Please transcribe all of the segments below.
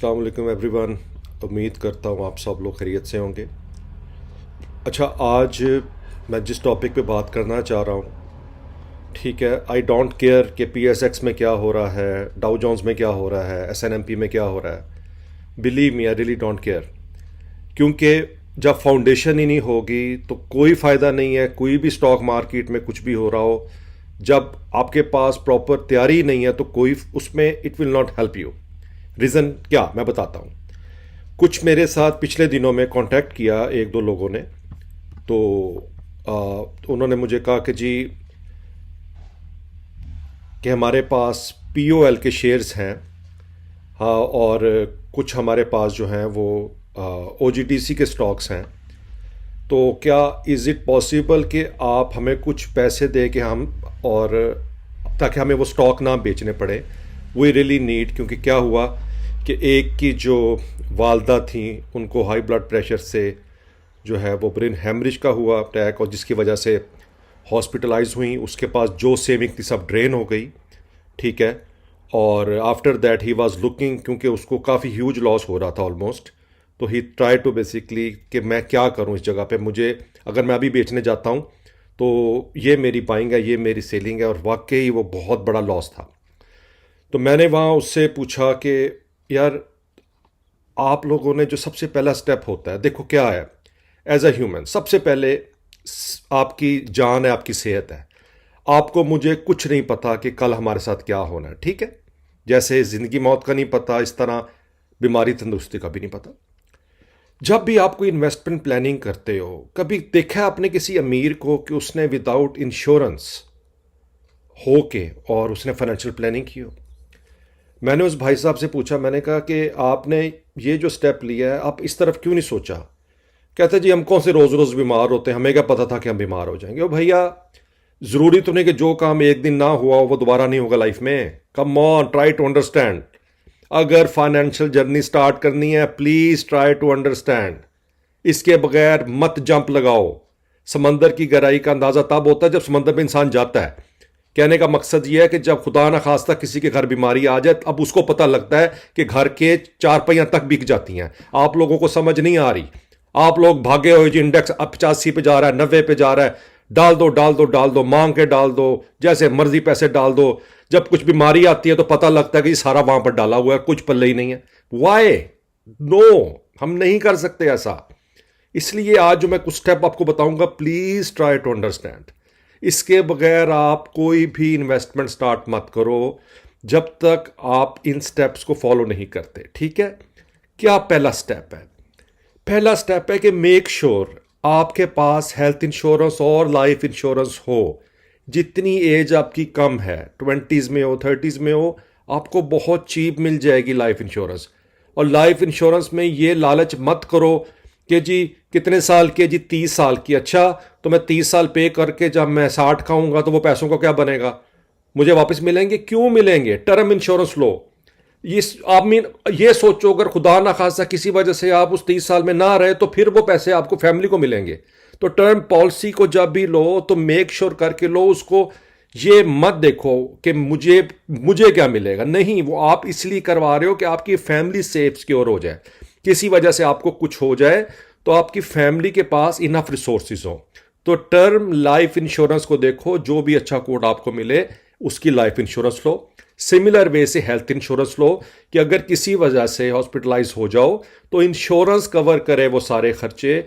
अस्सलाम वालेकुम एवरीवन। उम्मीद करता हूँ आप सब लोग खैरियत से होंगे। अच्छा, आज मैं जिस टॉपिक पे बात करना चाह रहा हूँ, ठीक है, आई डोंट केयर कि PSX में क्या हो रहा है, डाउ जोन्स में क्या हो रहा है, SNMP में क्या हो रहा है। Believe me, I really don't care. क्योंकि जब फाउंडेशन ही नहीं होगी तो कोई फ़ायदा नहीं है कोई भी स्टॉक मार्केट में कुछ भी हो रहा हो। जब आपके पास प्रॉपर तैयारी नहीं है तो कोई उसमें it will not help you. Reason क्या, मैं बताता हूँ। कुछ मेरे साथ पिछले दिनों में कांटेक्ट किया एक दो लोगों ने, तो उन्होंने मुझे कहा कि जी कि हमारे पास POL के शेयर्स हैं, हाँ, और कुछ हमारे पास जो हैं वो OGDC के स्टॉक्स हैं। तो क्या इज़ इट पॉसिबल कि आप हमें कुछ पैसे दे के हम, और ताकि हमें वो स्टॉक ना बेचने पड़े। वी रियली नीड, क्योंकि क्या हुआ कि एक की जो वालदा थी उनको हाई ब्लड प्रेशर से जो है वो ब्रेन हेमरेज का हुआ अटैक, और जिसकी वजह से हॉस्पिटलाइज हुई। उसके पास जो सेविंग थी सब ड्रेन हो गई, ठीक है। और after that he was looking, क्योंकि उसको काफ़ी ह्यूज लॉस हो रहा था ऑलमोस्ट। तो ही ट्राई टू बेसिकली कि मैं क्या करूं इस जगह पे, मुझे अगर मैं अभी बेचने जाता हूं तो ये मेरी बाइंग है, ये मेरी सेलिंग है, और वाकई वो बहुत बड़ा लॉस था। तो मैंने वहाँ उससे पूछा कि यार, आप लोगों ने जो सबसे पहला स्टेप होता है, देखो क्या है, एज अ ह्यूमन सबसे पहले आपकी जान है, आपकी सेहत है। आपको मुझे कुछ नहीं पता कि कल हमारे साथ क्या होना है, ठीक है। जैसे ज़िंदगी मौत का नहीं पता, इस तरह बीमारी तंदुरुस्ती का भी नहीं पता। जब भी आप कोई इन्वेस्टमेंट प्लानिंग करते हो, कभी देखा है आपने किसी अमीर को कि उसने विदाउट इंश्योरेंस हो के और उसने फाइनेंशियल प्लानिंग की हो? मैंने उस भाई साहब से पूछा, मैंने कहा कि आपने ये जो स्टेप लिया है, आप इस तरफ क्यों नहीं सोचा? कहते जी हम कौन से रोज़ रोज़ बीमार होते हैं, हमें क्या पता था कि हम बीमार हो जाएंगे। ओ भैया, ज़रूरी तो नहीं कि जो काम एक दिन ना हुआ हो वो दोबारा नहीं होगा लाइफ में। Come on, try to understand. अगर फाइनेंशियल जर्नी स्टार्ट करनी है, प्लीज़ ट्राई टू अंडरस्टैंड। इसके बगैर मत जंप लगाओ। समंदर की गहराई का अंदाज़ा तब होता है जब समंदर में इंसान जाता है। कहने का मकसद यह है कि जब खुदा न खास्ता किसी के घर बीमारी आ जाए, अब उसको पता लगता है कि घर के चार पहियां तक बिक जाती हैं। आप लोगों को समझ नहीं आ रही। आप लोग भागे हुए जी, इंडेक्स अब 85 पे जा रहा है, 90 पे जा रहा है, डाल दो डाल दो डाल दो, मांग के डाल दो, जैसे मर्जी पैसे डाल दो। जब कुछ बीमारी आती है तो पता लगता है कि सारा वहां पर डाला हुआ है, कुछ पल्ले ही नहीं है। वाई? नो, हम नहीं कर सकते ऐसा। इसलिए आज जो मैं कुछ स्टेप आपको बताऊंगा, प्लीज ट्राई टू अंडरस्टैंड। इसके बगैर आप कोई भी इन्वेस्टमेंट स्टार्ट मत करो जब तक आप इन स्टेप्स को फॉलो नहीं करते, ठीक है। क्या पहला स्टेप है? पहला स्टेप है कि मेक श्योर आपके पास हेल्थ इंश्योरेंस और लाइफ इंश्योरेंस हो। जितनी एज आपकी कम है, 20s में हो, 30s में हो, आपको बहुत चीप मिल जाएगी लाइफ इंश्योरेंस। और लाइफ इंश्योरेंस में ये लालच मत करो कि जी कितने साल की है, जी 30 साल की। अच्छा, तो मैं 30 साल पे करके जब मैं 60 का हूँगा तो वो पैसों का क्या बनेगा? मुझे वापस मिलेंगे? क्यों मिलेंगे? टर्म इंश्योरेंस लो। ये आप मीन ये सोचो, अगर खुदा ना खासा किसी वजह से आप उस 30 साल में ना रहे तो फिर वो पैसे आपको फैमिली को मिलेंगे। तो टर्म पॉलिसी को जब भी लो तो मेक श्योर करके लो उसको। ये मत देखो कि मुझे मुझे क्या मिलेगा, नहीं, वो आप इसलिए करवा रहे हो कि आपकी फैमिली सेफ सिक्योर हो जाए। किसी वजह से आपको कुछ हो जाए तो आपकी फैमिली के पास इनफ रिसोर्सेज हो। तो टर्म लाइफ इंश्योरेंस को देखो, जो भी अच्छा कोड आपको मिले उसकी लाइफ इंश्योरेंस लो। सिमिलर वे से हेल्थ इंश्योरेंस लो कि अगर किसी वजह से हॉस्पिटलाइज हो जाओ तो इंश्योरेंस कवर करे वो सारे खर्चे,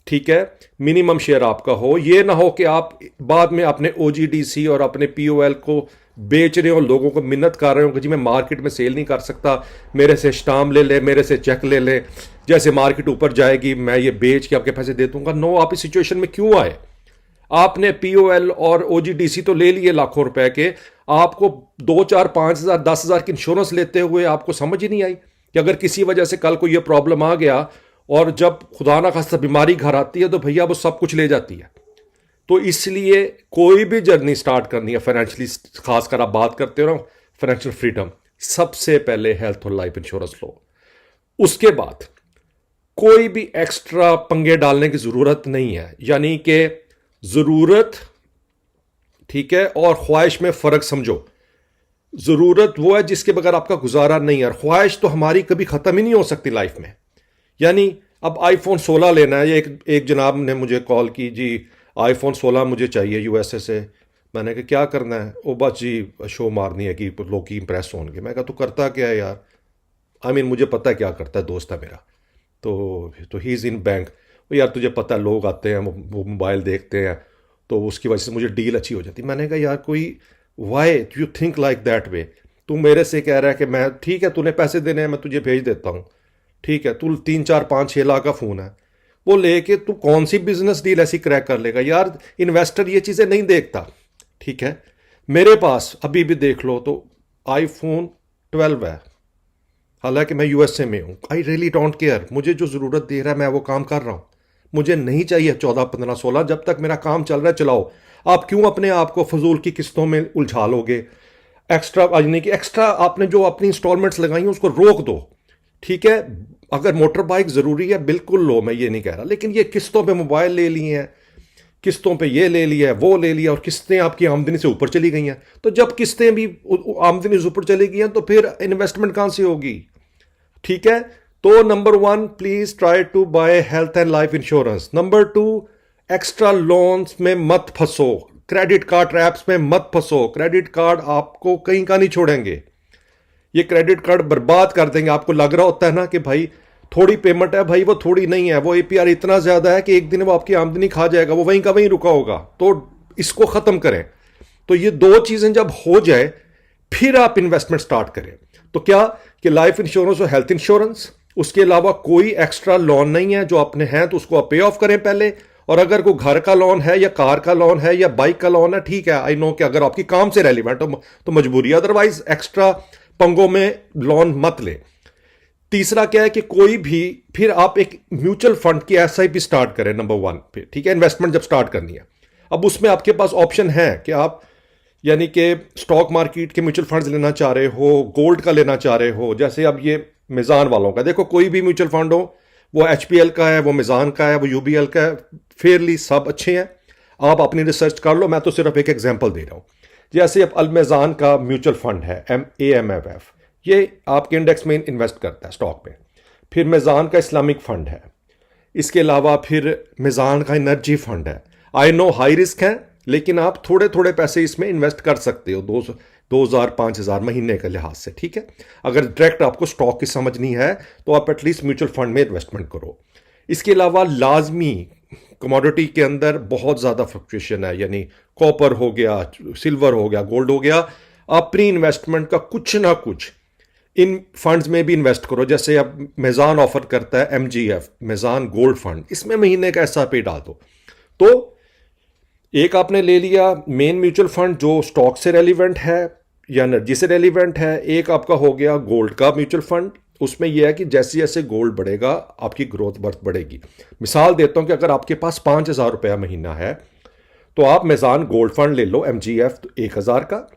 ठीक है। मिनिमम शेयर आपका हो। ये ना हो कि आप बाद में अपने OGDC और अपने POL को बेच रहे हो, लोगों को मिन्नत कर रहे हो कि जी मैं मार्केट में सेल नहीं कर सकता, मेरे से स्टाम्प ले ले, मेरे से चेक ले ले, जैसे मार्केट ऊपर जाएगी मैं ये बेच के आपके पैसे दे दूंगा। नो, आप इस सिचुएशन में क्यों आए? आपने POL और OGDC तो ले लिए लाखों रुपए के, आपको 2 4 5 हजार 10 हजार की इंश्योरेंस लेते हुए आपको समझ ही नहीं आई कि अगर किसी वजह से कल को ये प्रॉब्लम आ गया और जब खुदा ना खास्ता बीमारी घर आती है तो भैया वो सब कुछ ले जाती है। तो इसलिए कोई भी जर्नी स्टार्ट करनी है फाइनेंशियली, खासकर आप बात करते हो ना फाइनेंशियल फ्रीडम, सबसे पहले हेल्थ और लाइफ इंश्योरेंस लो। उसके बाद कोई भी एक्स्ट्रा पंगे डालने की जरूरत नहीं है। यानी कि जरूरत, ठीक है, और ख्वाहिश में फर्क समझो। ज़रूरत वो है जिसके बगैर आपका गुजारा नहीं है, और ख्वाहिश तो हमारी कभी ख़त्म ही नहीं हो सकती लाइफ में। यानी अब आईफोन 16 लेना है, एक एक जनाब ने मुझे कॉल की, जी आईफोन 16 मुझे चाहिए यूएसए से। मैंने कहा क्या करना है? ओ बस जी शो मारनी है कि लोग की इंप्रेस होंगे। मैं कहा तू करता क्या है यार? मुझे पता है क्या करता है, दोस्त है मेरा। तो ही इज़ इन बैंक। यार तुझे पता है लोग आते हैं, वो मोबाइल देखते हैं, तो उसकी वजह से मुझे डील अच्छी हो जाती। मैंने कहा यार कोई, why you think like that way? तू मेरे से कह रहा है कि मैं, ठीक है तूने पैसे देने हैं मैं तुझे भेज देता हूँ, ठीक है तू 3 4 5 6 लाख का फ़ोन है, वो लेके तू कौन सी बिजनेस डील ऐसी क्रैक कर लेगा यार? इन्वेस्टर ये चीज़ें नहीं देखता। ठीक है, मेरे पास अभी भी देख लो तो आईफोन 12 है, हालांकि मैं यूएसए में हूँ। आई रियली डोंट केयर, मुझे जो ज़रूरत दे रहा है मैं वो काम कर रहा हूँ। मुझे नहीं चाहिए 14 15 16, जब तक मेरा काम चल रहा है चलाओ। आप क्यों अपने आप को फजूल की किस्तों में उलझा लोगे? एक्स्ट्रा यानी कि एक्स्ट्रा आपने जो अपनी इंस्टॉलमेंट्स लगाई हैं उसको रोक दो। ठीक है, अगर मोटर बाइक ज़रूरी है बिल्कुल लो, मैं ये नहीं कह रहा, लेकिन ये किस्तों पे मोबाइल ले लिए हैं, किस्तों पे ये ले लिया है, वो ले लिया, और किस्तें आपकी आमदनी से ऊपर चली गई हैं। तो जब किस्तें भी आमदनी से ऊपर चली गई हैं तो फिर इन्वेस्टमेंट कहाँ से होगी? ठीक है, तो number 1 please try to buy health and life insurance. Number 2, extra loans में मत फंसो, क्रेडिट कार्ड ट्रैप्स में मत फंसो। क्रेडिट कार्ड आपको कहीं का नहीं छोड़ेंगे, ये क्रेडिट कार्ड बर्बाद कर देंगे। आपको लग रहा होता है ना कि भाई थोड़ी पेमेंट है, भाई वो थोड़ी नहीं है, वो एपीआर इतना ज्यादा है कि एक दिन वो आपकी आमदनी खा जाएगा, वो वहीं का वहीं रुका होगा। तो इसको खत्म करें। तो ये दो चीजें जब हो जाए फिर आप इन्वेस्टमेंट स्टार्ट करें। तो क्या कि लाइफ इंश्योरेंस और हेल्थ इंश्योरेंस, उसके अलावा कोई एक्स्ट्रा लोन नहीं है, जो अपने हैं तो उसको आप पे ऑफ करें पहले। और अगर कोई घर का लोन है या कार का लोन है या बाइक का लोन है, ठीक है, आई नो कि अगर आपकी काम से रेलिवेंट हो तो मजबूरी, अदरवाइज एक्स्ट्रा पंगों में लोन मत ले। तीसरा क्या है कि कोई भी, फिर आप एक म्यूचुअल फंड की एसआईपी स्टार्ट करें नंबर 1 पे। ठीक है, इन्वेस्टमेंट जब स्टार्ट करनी है, अब उसमें आपके पास ऑप्शन है कि आप यानी कि स्टॉक मार्केट के म्यूचुअल फंड्स लेना चाह रहे हो, गोल्ड का लेना चाह रहे हो। जैसे अब ये मिजान वालों का देखो, कोई भी म्यूचुअल फंड हो, वो एचपीएल का है, वो मिजान का है, वो यूबीएल का है, फेयरली सब अच्छे हैं। आप अपनी रिसर्च कर लो, मैं तो सिर्फ एक एग्जांपल दे रहा हूँ। जैसे अब अलमेजान का म्यूचुअल फंड है AMFF, ये आपके इंडेक्स में इन्वेस्ट करता है स्टॉक में। फिर मिजान का इस्लामिक फंड है, इसके अलावा फिर मिजान का एनर्जी फंड है। आई नो हाई रिस्क है, लेकिन आप थोड़े थोड़े पैसे इसमें इन्वेस्ट कर सकते हो, 2,000 5,000 महीने के लिहाज से। ठीक है, अगर डायरेक्ट आपको स्टॉक की समझनी है तो आप एटलीस्ट म्यूचुअल फंड में इन्वेस्टमेंट करो। इसके अलावा लाजमी कमोडिटी के अंदर बहुत ज़्यादा फ्लक्चुएशन है, यानी कॉपर हो गया, सिल्वर हो गया, गोल्ड हो गया। अपनी इन्वेस्टमेंट का कुछ ना कुछ इन फंड्स में भी इन्वेस्ट करो। जैसे अब मेज़ान ऑफर करता है MGF, मेज़ान गोल्ड फंड, इसमें महीने का SRP डाल दो। तो एक आपने ले लिया मेन म्यूचुअल फंड जो स्टॉक से रेलिवेंट है या एनर्जी से रेलिवेंट है। एक आपका हो गया गोल्ड का म्यूचुअल फंड, उसमें यह है कि जैसे जैसे गोल्ड बढ़ेगा आपकी ग्रोथ बर्थ बढ़ेगी। मिसाल देता हूं कि अगर आपके पास 5,000 रुपया महीना है तो आप मेज़ान गोल्ड फंड ले लो, MGF 1,000 का,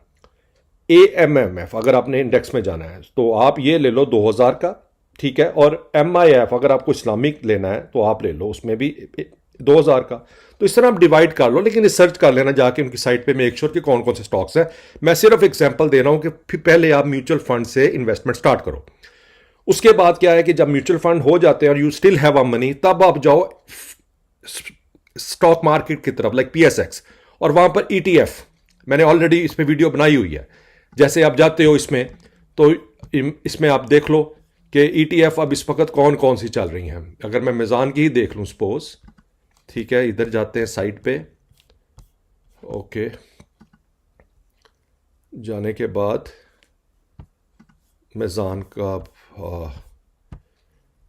AMMF अगर आपने इंडेक्स में जाना है तो आप ये ले लो 2,000 का। ठीक है, और MIF अगर आपको इस्लामिक लेना है तो आप ले लो, उसमें भी 2,000 का। तो इस तरह आप डिवाइड कर लो, लेकिन रिसर्च कर लेना जाके उनकी साइट पे, मेक श्योर कि कौन कौन से स्टॉक्स हैं। मैं सिर्फ एग्जांपल दे रहा हूं कि फिर पहले आप म्यूचुअल फंड से इन्वेस्टमेंट स्टार्ट करो। उसके बाद क्या है कि जब म्यूचुअल फंड हो जाते हैं और you still have a money, तब आप जाओ स्टॉक मार्केट की तरफ, लाइक PSX, और वहां पर ETF, मैंने ऑलरेडी इस पर वीडियो बनाई हुई है। जैसे आप जाते हो इसमें तो इसमें आप देख लो कि ETF अब इस वक्त कौन कौन सी चल रही हैं। अगर मैं मिज़ान की ही देख लूँ सपोज, ठीक है, इधर जाते हैं साइट पे। ओके, जाने के बाद मिज़ान का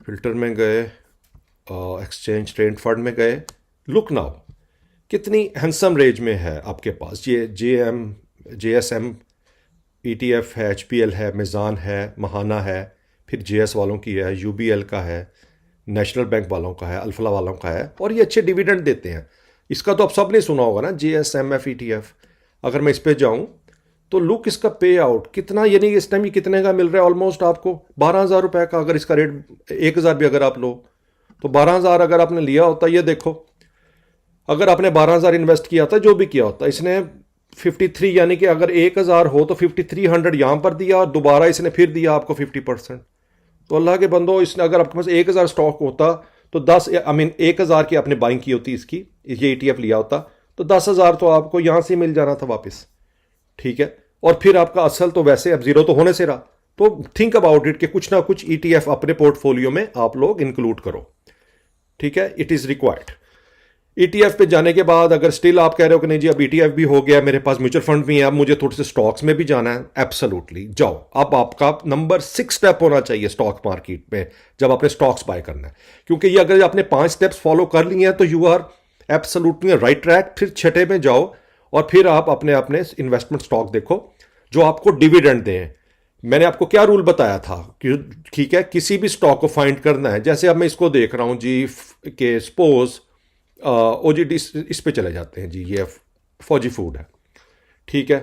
फिल्टर में गए, एक्सचेंज ट्रेड फंड में गए। लुक नाउ कितनी हैंडसम रेंज में है आपके पास। ये JSM ETF है, HPL है, मिज़ान है, महाना है, फिर JS वालों की है, UBL का है, नेशनल बैंक वालों का है, अल्फला वालों का है, और ये अच्छे डिविडेंड देते हैं। इसका तो आप सब ने सुना होगा ना, JSMF ETF। अगर मैं इस पे जाऊं तो लुक इसका पे आउट कितना, यानी इस टाइम ये कितने का मिल रहा है? ऑलमोस्ट आपको 12,000 रुपए का। अगर इसका रेट 1,000 भी अगर आप लो तो 12,000 अगर आपने लिया होता, ये देखो, अगर आपने 12,000 इन्वेस्ट किया था, जो भी किया होता, इसने 53 यानी कि अगर 1000 हो तो 5300 यहां पर दिया और दोबारा इसने फिर दिया आपको 50%। तो अल्लाह के बंदो, इसने अगर आपके पास 1000 स्टॉक होता तो 1000 की आपने बाइंग की होती इसकी, ये ETF लिया होता तो 10,000 तो आपको यहां से मिल जाना था वापस। ठीक है, और फिर आपका असल तो वैसे अब जीरो तो होने से रहा। तो थिंक अबाउट इट कि कुछ ना कुछ ETF अपने पोर्टफोलियो में आप लोग इंक्लूड करो। ठीक है, इट इज रिक्वायर्ड। ETF पे जाने के बाद अगर स्टिल आप कह रहे हो कि नहीं जी अब ETF भी हो गया, मेरे पास म्यूचुअल फंड भी है, अब मुझे थोड़े से स्टॉक्स में भी जाना है, एब्सोल्युटली जाओ। अब आपका नंबर 6 स्टेप होना चाहिए स्टॉक मार्केट में जब आपने स्टॉक्स बाय करना है, क्योंकि ये अगर आपने 5 स्टेप्स फॉलो कर लिए हैं तो you are absolutely right track. फिर छठे में जाओ और फिर आप अपने अपने इन्वेस्टमेंट स्टॉक देखो जो आपको डिविडेंड दें। मैंने आपको क्या रूल बताया था कि ठीक है, किसी भी स्टॉक को फाइंड करना है, जैसे अब मैं इसको देख रहा हूं जी के सपोज OGT इस पे चले जाते हैं जी, ये फौजी फूड है। ठीक है,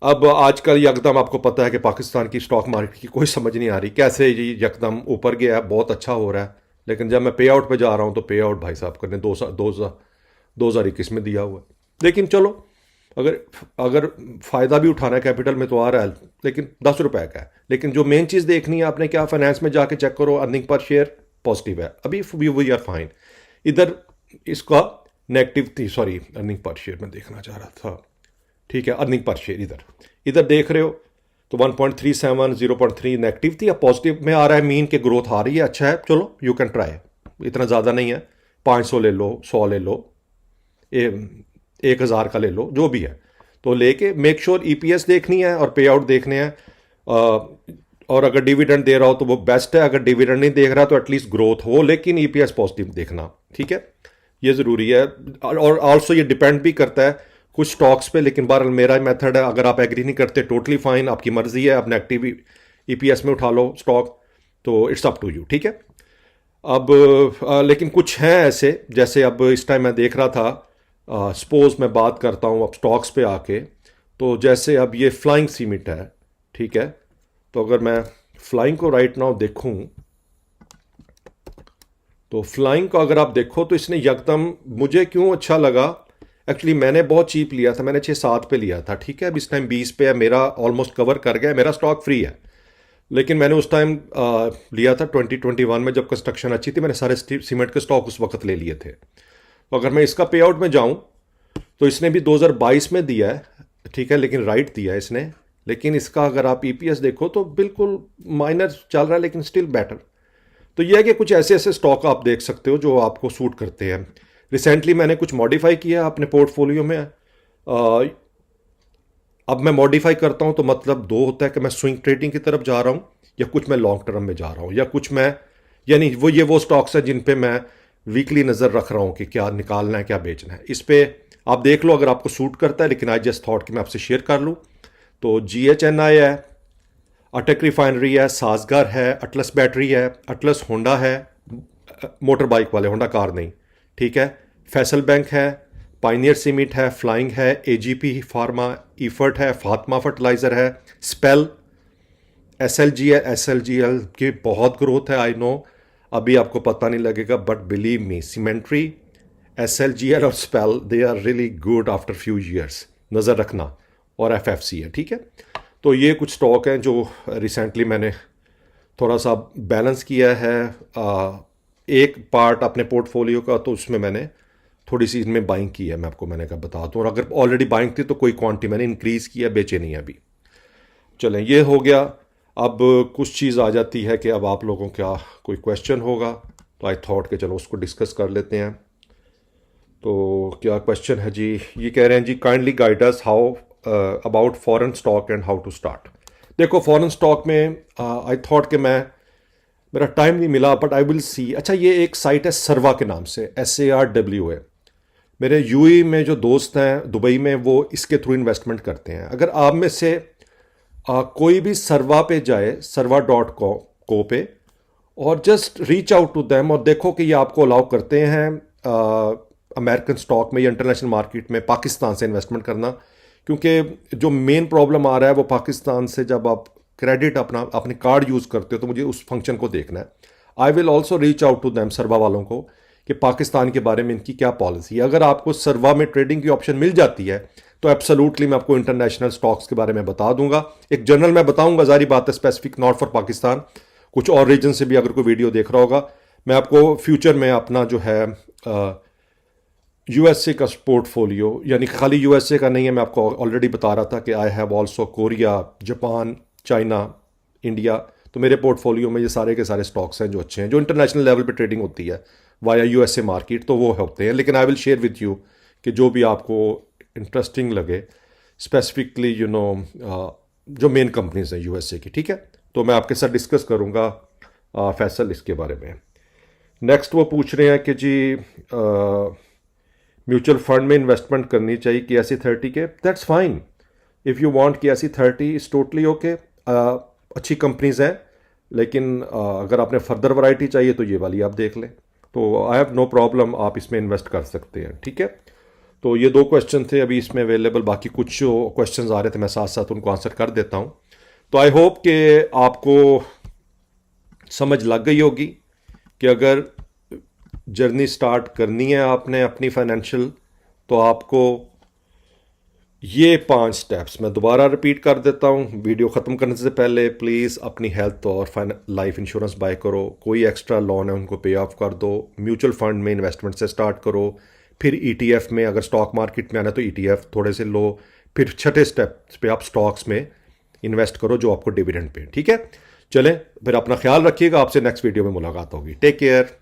अब आजकल यकदम आपको पता है कि पाकिस्तान की स्टॉक मार्केट की कोई समझ नहीं आ रही कैसे जी यकदम ऊपर गया है, बहुत अच्छा हो रहा है, लेकिन जब मैं पे आउट पे जा रहा हूं तो पे आउट भाई साहब करने 2021 में दिया हुआ है। लेकिन चलो, अगर अगर फ़ायदा भी उठाना है कैपिटल में तो आ रहा है, लेकिन 10 रुपए का है। लेकिन जो मेन चीज़ देखनी है आपने क्या, फाइनेंस में जाके चेक करो, अर्निंग पर शेयर पॉजिटिव है, अभी वी आर फाइन। इधर इसका नेगेटिव थी, सॉरी अर्निंग पर शेयर मैं देखना चाह रहा था। ठीक है, अर्निंग पर शेयर इधर इधर देख रहे हो तो 1.37 0.3 नेगेटिव थी, अब पॉजिटिव में आ रहा है, मीन के ग्रोथ आ रही है, अच्छा है, चलो यू कैन ट्राई। इतना ज़्यादा नहीं है, 500 ले लो, 100 ले लो, 1000 का ले लो, जो भी है। तो लेके मेक श्योर EPS देखनी है और पे आउट देखने हैं। और अगर डिविडेंड दे रहा हो तो वो बेस्ट है, अगर डिविडेंड नहीं देख रहा तो एटलीस्ट ग्रोथ हो, लेकिन EPS पॉजिटिव देखना। ठीक है, ये ज़रूरी है। और ऑल्सो ये डिपेंड भी करता है कुछ स्टॉक्स पे, लेकिन बहरहाल मेरा मेथड है, अगर आप एग्री नहीं करते टोटली फाइन, आपकी मर्जी है, आप नेगेटिव EPS में उठा लो स्टॉक, तो इट्स अप टू यू। ठीक है, अब लेकिन कुछ हैं ऐसे, जैसे अब इस टाइम मैं देख रहा था, सपोज मैं बात करता हूँ अब स्टॉक्स पे आके, तो जैसे अब ये फ्लाइंग सीमेंट है। ठीक है, तो अगर मैं फ्लाइंग को राइट नाउ देखूं तो फ्लाइंग को अगर आप देखो तो इसने यकदम, मुझे क्यों अच्छा लगा, एक्चुअली मैंने बहुत चीप लिया था, मैंने 6-7 पे लिया था। ठीक है, अब इस टाइम 20 पे है, मेरा ऑलमोस्ट कवर कर गया, मेरा स्टॉक फ्री है। लेकिन मैंने उस टाइम लिया था 2021 में, जब कंस्ट्रक्शन अच्छी थी, मैंने सारे सीमेंट के स्टॉक उस वक्त ले लिए थे। तो अगर मैं इसका पे आउट में जाऊं तो इसने भी 2022 में दिया है। ठीक है, लेकिन राइट दिया है इसने, लेकिन इसका अगर आप EPS देखो तो बिल्कुल माइनर चल रहा है, लेकिन स्टिल बेटर। तो यह है कि कुछ ऐसे ऐसे स्टॉक आप देख सकते हो जो आपको सूट करते हैं। रिसेंटली मैंने कुछ मॉडिफाई किया अपने पोर्टफोलियो में। अब मैं मॉडिफाई करता हूं तो मतलब दो होता है कि मैं स्विंग ट्रेडिंग की तरफ जा रहा हूं, या कुछ मैं लॉन्ग टर्म में जा रहा हूं, या कुछ मैं, यानी वो स्टॉक्स हैं जिन पे मैं वीकली नज़र रख रहा हूं कि क्या निकालना है क्या बेचना है। इस पे आप देख लो अगर आपको सूट करता है, लेकिन आई जस्ट थॉट कि मैं आपसे शेयर कर लूं। तो GHNI है, अटक रिफाइनरी है, साजगर है, अटलस बैटरी है, अटलस होंडा है, मोटर बाइक वाले, होंडा कार नहीं। ठीक है, फैसल बैंक है, पाइनियर सीमेंट है, फ्लाइंग है, AGP फार्मा, ईफर्ट है, फातिमा फर्टिलाइज़र है, स्पेल, SLG है, SLGL की बहुत ग्रोथ है, आई नो अभी आपको पता नहीं लगेगा, बट बिलीव मी, सीमेंट्री, SLGL और स्पेल, they are really good after few years, नज़र रखना। और FFC है। ठीक है, तो ये कुछ स्टॉक हैं जो रिसेंटली मैंने थोड़ा सा बैलेंस किया है, एक पार्ट अपने पोर्टफोलियो का, तो उसमें मैंने थोड़ी सी इनमें बाइंग की है, मैं आपको मैंने कहा बता दूँ। और अगर ऑलरेडी बाइंग थी तो कोई क्वांटिटी मैंने इंक्रीज़ किया, बेचे नहीं अभी। चलें, ये हो गया। अब कुछ चीज़ आ जाती है कि अब आप लोगों का कोई क्वेश्चन होगा, तो आई थॉट कि चलो उसको डिस्कस कर लेते हैं। तो क्या क्वेश्चन है जी, ये कह रहे हैं जी kindly guide us how about foreign stock and how to start. देखो फॉरेन स्टॉक में आई थॉट कि मेरा टाइम नहीं मिला, बट आई विल सी। अच्छा, ये एक साइट है सर्वा के नाम से, SARWA। मेरे UAE में जो दोस्त हैं दुबई में, वो इसके थ्रू इन्वेस्टमेंट करते हैं। अगर आप में से कोई भी सर्वा पे जाए, सर्वा.co पे, और just reach out to them और देखो कि ये आपको अलाउ करते हैं अमेरिकन स्टॉक में या इंटरनेशनल मार्केट में पाकिस्तान से इन्वेस्टमेंट करना। क्योंकि जो मेन प्रॉब्लम आ रहा है वो पाकिस्तान से, जब आप क्रेडिट अपने कार्ड यूज़ करते हो तो मुझे उस फंक्शन को देखना है। I will also reach out to them, Sarva वालों को, कि पाकिस्तान के बारे में इनकी क्या पॉलिसी है। अगर आपको सर्वा में ट्रेडिंग की ऑप्शन मिल जाती है तो एब्सोल्युटली मैं आपको इंटरनेशनल स्टॉक्स के बारे में बता दूंगा। एक जनरल मैं बताऊंगा, जारी बात है, स्पेसिफिक नॉट फॉर पाकिस्तान। कुछ और रीजन से भी अगर कोई वीडियो देख रहा होगा, मैं आपको फ्यूचर में अपना जो है यूएसए का पोर्टफोलियो, यानी खाली यूएसए का नहीं है, मैं आपको ऑलरेडी बता रहा था कि I have also Korea, Japan, China, India. तो मेरे पोर्टफोलियो में ये सारे के सारे स्टॉक्स हैं जो अच्छे हैं, जो इंटरनेशनल लेवल पे ट्रेडिंग होती है वाया यूएसए मार्केट, तो वो होते हैं। लेकिन I will share with you कि जो भी आपको इंटरेस्टिंग लगे, स्पेसिफिकली जो मेन कंपनीज हैं यूएसए की, ठीक है। तो मैं आपके साथ डिस्कस करूँगा फैसल इसके बारे में। नेक्स्ट वो पूछ रहे हैं कि जी म्यूचुअल फंड में इन्वेस्टमेंट करनी चाहिए KSE 30 के। That's fine, if you want KSE 30 is totally okay. अच्छी कंपनीज हैं, लेकिन अगर आपने फर्दर वैरायटी चाहिए तो ये वाली आप देख लें। तो आई हैव नो प्रॉब्लम, आप इसमें इन्वेस्ट कर सकते हैं, ठीक है। तो ये 2 क्वेश्चन थे अभी इसमें अवेलेबल। बाकी कुछ जो क्वेश्चंस आ रहे थे मैं साथ साथ उनको आंसर कर देता हूँ। तो आई होप कि आपको समझ लग गई होगी कि अगर जर्नी स्टार्ट करनी है आपने अपनी फाइनेंशियल, तो आपको ये 5 स्टेप्स मैं दोबारा रिपीट कर देता हूँ वीडियो ख़त्म करने से पहले। प्लीज़ अपनी हेल्थ और लाइफ इंश्योरेंस बाय करो, कोई एक्स्ट्रा लोन है उनको पे ऑफ कर दो, म्यूचुअल फंड में इन्वेस्टमेंट से स्टार्ट करो, फिर ETF में, अगर स्टॉक मार्केट में आना है तो ETF थोड़े से लो, फिर छठे स्टेप्स पे आप स्टॉक्स में इन्वेस्ट करो जो आपको डिविडेंड पे, ठीक है। चलें, फिर अपना ख्याल रखिएगा, आपसे नेक्स्ट वीडियो में मुलाकात होगी। Take care.